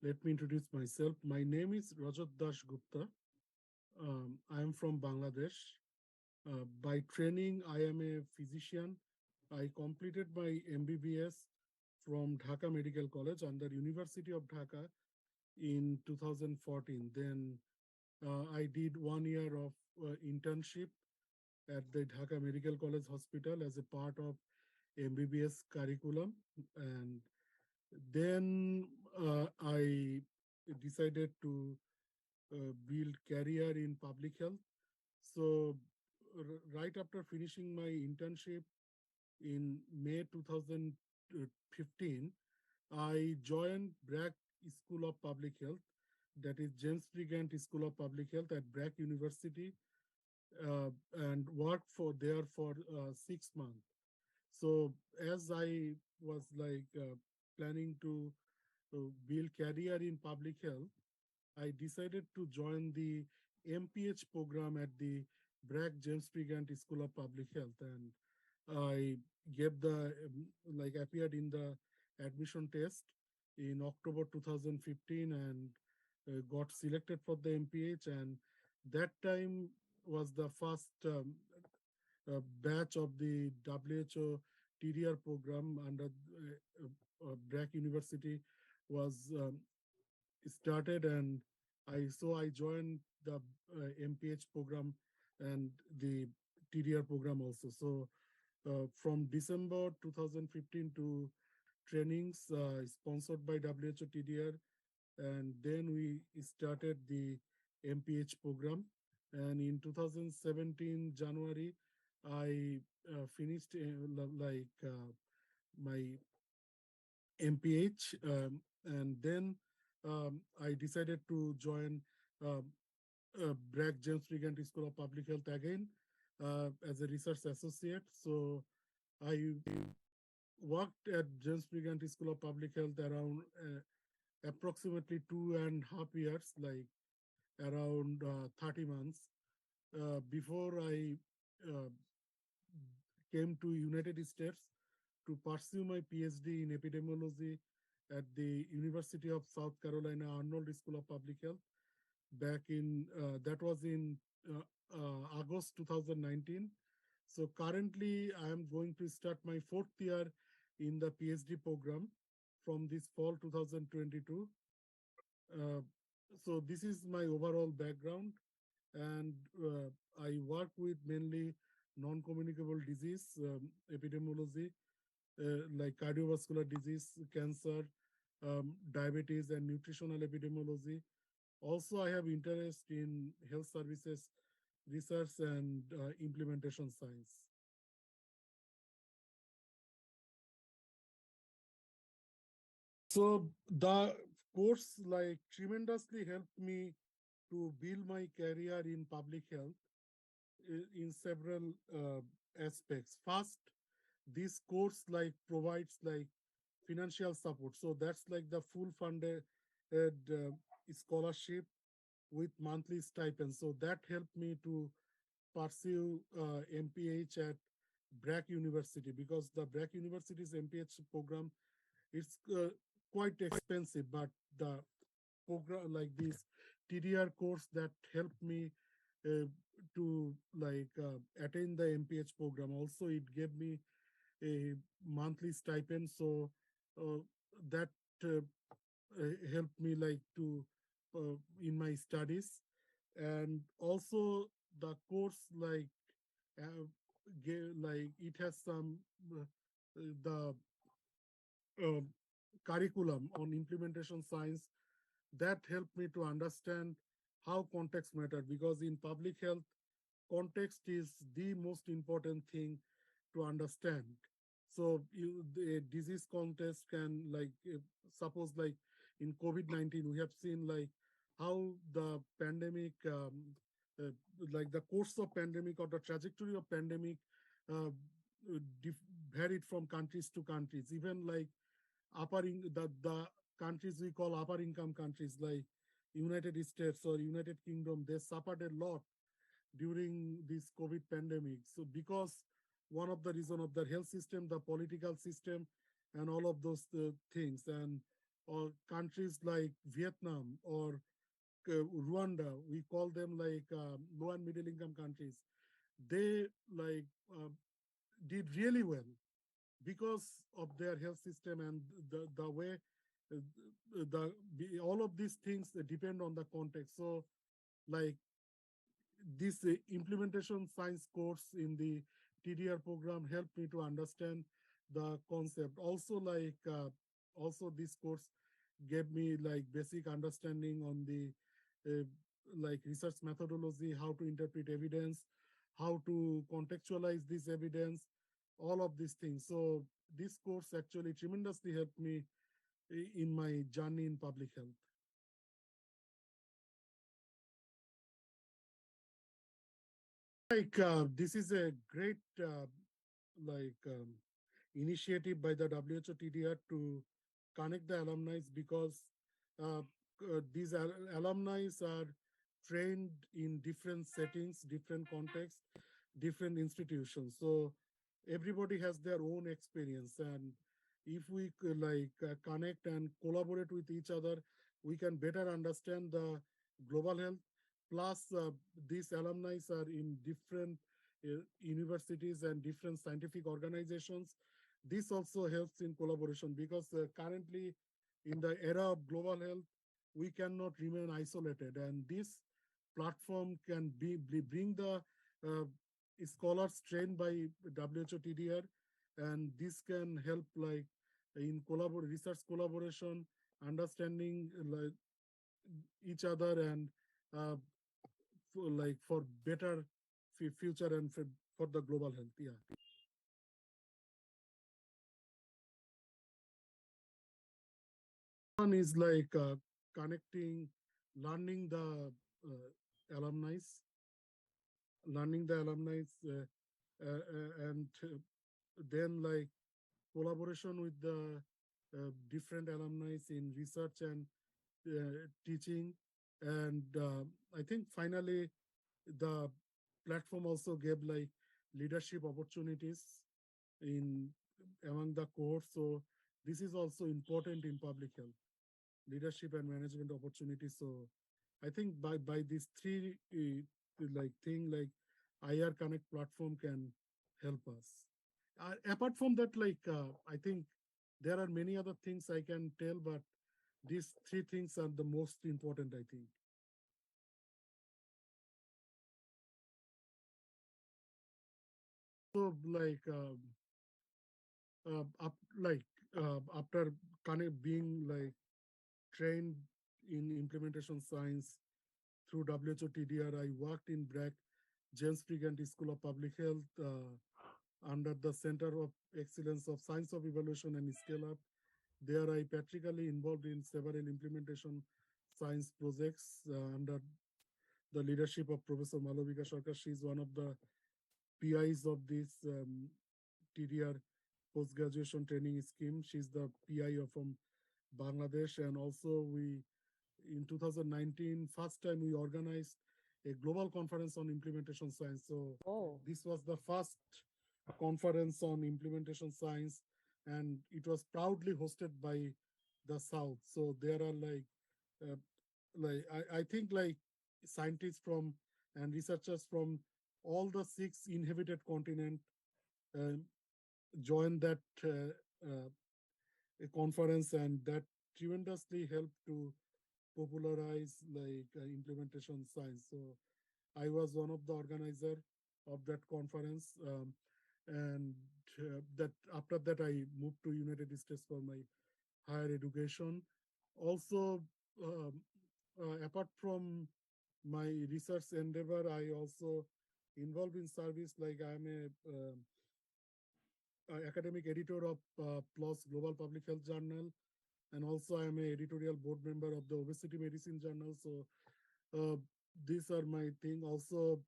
Let me introduce myself. My name is Rajat Das Gupta. I am from Bangladesh. By training, I am a physician. I completed my MBBS from Dhaka Medical College under University of Dhaka in 2014. Then I did 1 year of internship at the Dhaka Medical College Hospital as a part of MBBS curriculum. And then I decided to build career in public health. So right after finishing my internship in May 2015, I joined BRAC School of Public Health, that is James Brigant School of Public Health at BRAC University, and worked there for 6 months. So as I was planning to build career in public health, I decided to join the MPH program at the BRAC James Brigant School of Public Health, and I gave the appeared in the admission test in October 2015 and got selected for the MPH. And that time was the first batch of the WHO-TDR program under BRAC University was started, and I joined the MPH program and the TDR program also. So from December 2015 to trainings sponsored by WHO TDR, and then we started the MPH program. And in 2017 January, I finished my MPH, and then I decided to join BRAC James Brigant School of Public Health again as a research associate. So I worked at James Brigant School of Public Health around approximately 2.5 years, like around 30 months, before I came to United States to pursue my PhD in epidemiology at the University of South Carolina Arnold School of Public Health back in, that was in August 2019. So currently I am going to start my 4th year in the PhD program from this fall 2022. So this is my overall background, and I work with mainly non-communicable disease, epidemiology, like cardiovascular disease, cancer, diabetes, and nutritional epidemiology. Also, I have interest in health services research and implementation science. So the course tremendously helped me to build my career in public health in several aspects. First, this course provides financial support. So that's the full funded scholarship with monthly stipends. So that helped me to pursue MPH at BRAC University, because the BRAC University's MPH program is quite expensive, but the program like this TDR course that helped me to attain the MPH program. Also, it gave me a monthly stipend, so that helped me to in my studies. And also the course it has some the curriculum on implementation science that helped me to understand how context matter, because in public health, context is the most important thing to understand. So the disease context can suppose in COVID-19, we have seen how the pandemic, the course of pandemic or the trajectory of pandemic varied from countries to countries. Even the countries we call upper income countries like United States or United Kingdom, they suffered a lot during this COVID pandemic. So because one of the reason of the health system, the political system, and all of those things. And or countries like Vietnam or Rwanda, we call them like low and middle income countries. They like did really well because of their health system and the way uh, all of these things depend on the context. So like this implementation science course in the TDR program helped me to understand the concept. Also, also this course gave me like basic understanding on the uh, like research methodology, how to interpret evidence, how to contextualize this evidence, all of these things. So this course actually tremendously helped me in my journey in public health. Like this is a great like initiative by the WHO-TDR to connect the alumni because uh, these alumni are trained in different settings, different contexts, different institutions. So everybody has their own experience, and if we connect and collaborate with each other, we can better understand the global health. Plus, these alumni are in different universities and different scientific organizations. This also helps in collaboration because currently, in the era of global health, we cannot remain isolated, and this platform can bring the uh, scholars trained by WHO TDR, and this can help like in research collaboration, understanding like each other, and uh, for better future and for the global health. Yeah. One is like connecting, learning the alumni, learning the alumni, and then like collaboration with the different alumni in research and teaching. And I think finally the platform also gave like leadership opportunities in among the course. So this is also important in public health, leadership and management opportunities. So I think by these three like thing like IR Connect platform can help us. Apart from that, I think there are many other things I can tell, but these three things are the most important, I think. So after kind of being like trained in implementation science through WHO TDR, I worked in BRAC James Brigant School of Public Health under the Center of Excellence of Science of Evaluation and Scale Up. There, I practically involved in several implementation science projects under the leadership of Professor Malavika Sarkar. She is one of the PIs of this TDR post-graduation training scheme. She's the PI from Bangladesh, and also we in 2019, first time we organized a global conference on implementation science. So Oh, this was the first conference on implementation science, and it was proudly hosted by the South. So there are uh, I think like scientists from and researchers from all the six inhabited continent uh, joined that a conference, and that tremendously helped to popularize implementation science. So I was one of the organizer of that conference, and that after that I moved to United States for my higher education. Also, um, apart from my research endeavor, I also involved in service. Like I'm a academic editor of PLOS Global Public Health Journal, and also I'm a editorial board member of the Obesity Medicine Journal. So uh, these are my thing. Also,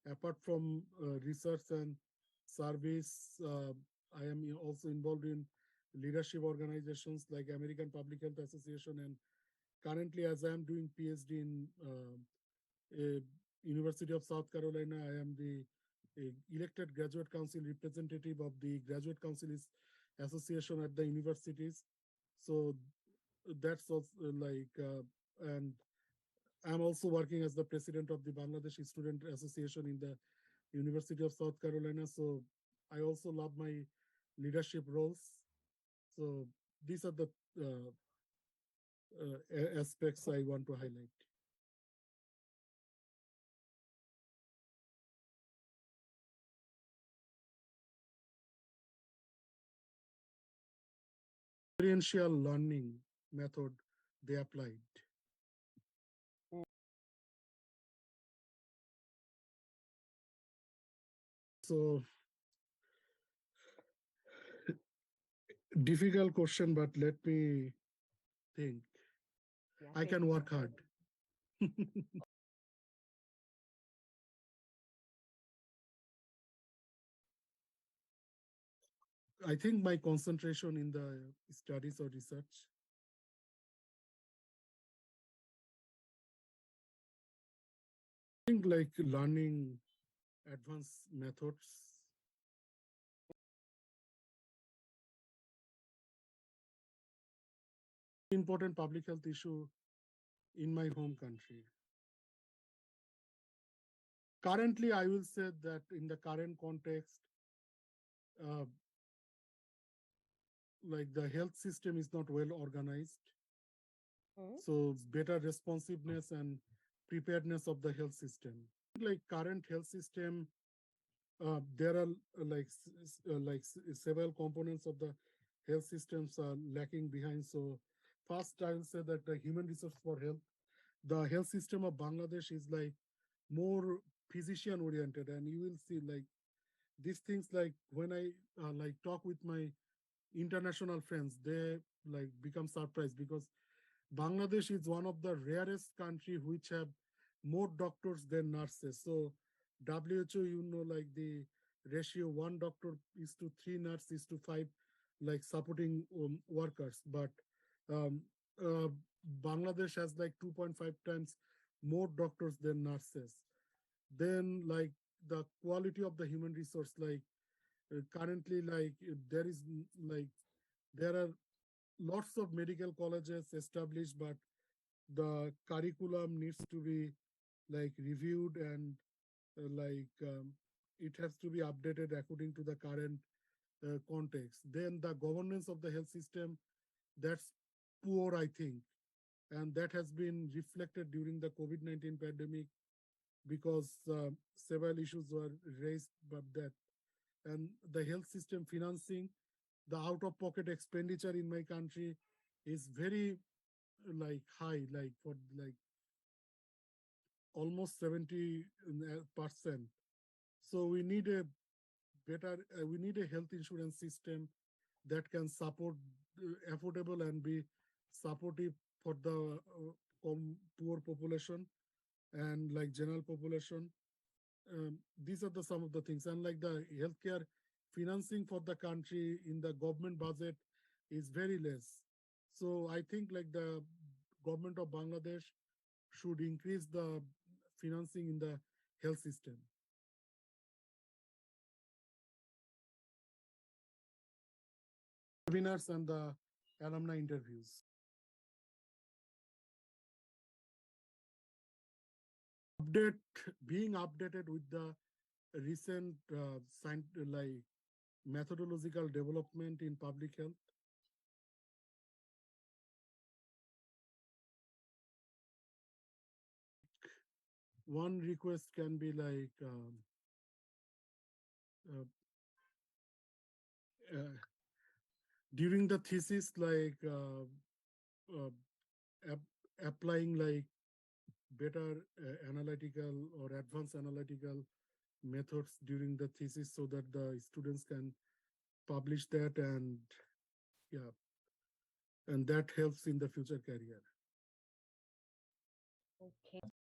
apart from research and service, I am also involved in leadership organizations like American Public Health Association, and currently, as I am doing PhD in University of South Carolina, I am the elected graduate council representative of the Graduate Council Association at the universities. So that's also and I'm also working as the president of the Bangladesh Student Association in the University of South Carolina. So I also love my leadership roles. So these are the aspects I want to highlight. Experiential learning method they applied. So difficult question, but let me think. I can work hard. I think my concentration in the studies or research. I think like learning advanced methods. Important public health issue in my home country. Currently, I will say that in the current context, uh, like the health system is not well organized. So better responsiveness and preparedness of the health system. Like current health system, there are several components of the health systems are lacking behind. So first, I will say that the human resource for health, the health system of Bangladesh is like more physician oriented, and you will see like these things like when I like talk with my international friends, they like become surprised because Bangladesh is one of the rarest country which have more doctors than nurses. So WHO, you know, like the ratio one doctor is to three nurse is to five, like supporting workers. But um, uh, Bangladesh has like 2.5 times more doctors than nurses. Then like the quality of the human resource, like currently, like there is like there are lots of medical colleges established, but the curriculum needs to be like reviewed and it has to be updated according to the current context. Then the governance of the health system, that's poor, I think, and that has been reflected during the COVID-19 pandemic because several issues were raised about that. And the health system financing, the out-of-pocket expenditure in my country is very like high, like for like almost 70%. So we need a we need a health insurance system that can support affordable and be supportive for the poor population and like general population. These are the some of the things, and like the healthcare financing for the country in the government budget is very less. So I think like the government of Bangladesh should increase the financing in the health system. Webinars and the alumni interviews. Being updated with the recent like methodological development in public health. One request can be like uh, during the thesis, like applying like better analytical or advanced analytical methods during the thesis so that the students can publish that, and yeah, and that helps in the future career. Okay.